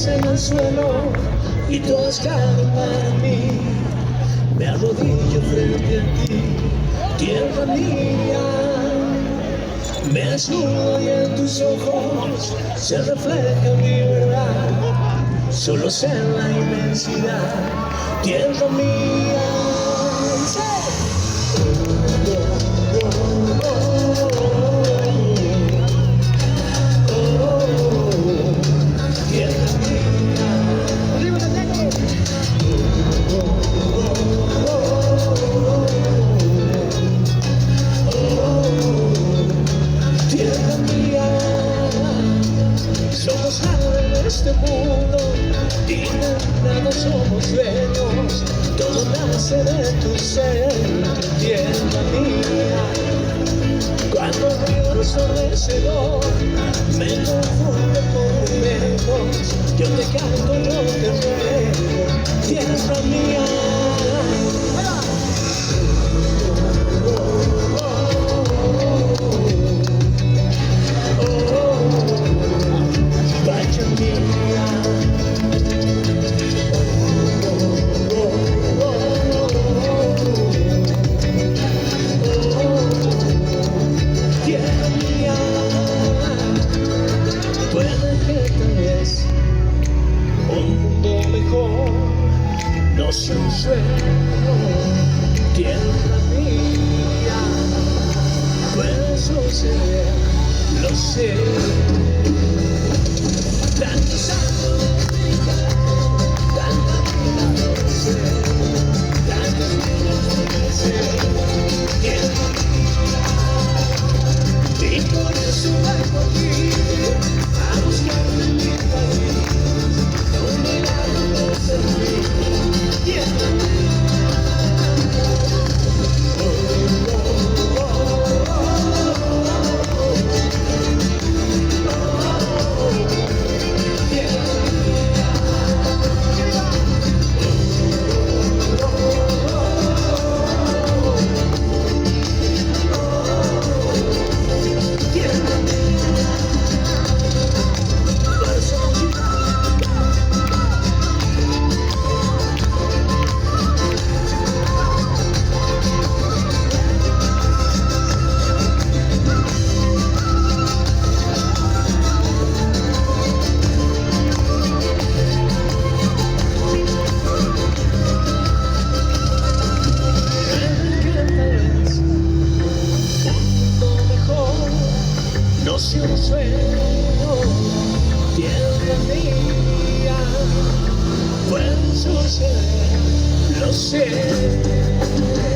pies en el suelo y todo es caro para mí. Me arrodillo frente a ti, tierra mía. Me desnudo y en tus ojos se refleja mi verdad. Solo sé en la inmensidad, tierra mía. Somos nada en este mundo y nada somos dueños. Todo nace de tu ser, tierra mía. Cuando el río ensordecedor me confunde por momentos, yo te canto, yo te ruego, tierra mía. No sé un sueño, tierra mía, puede suceder, lo sé. Tantos años de vida, tanta vida de ser, tantos niños de crecer, tierra mía. Y por eso vengo aquí a buscarte en mi país, un milagro de servir. No sé un sueño, tierra mía, puede suceder, lo sé.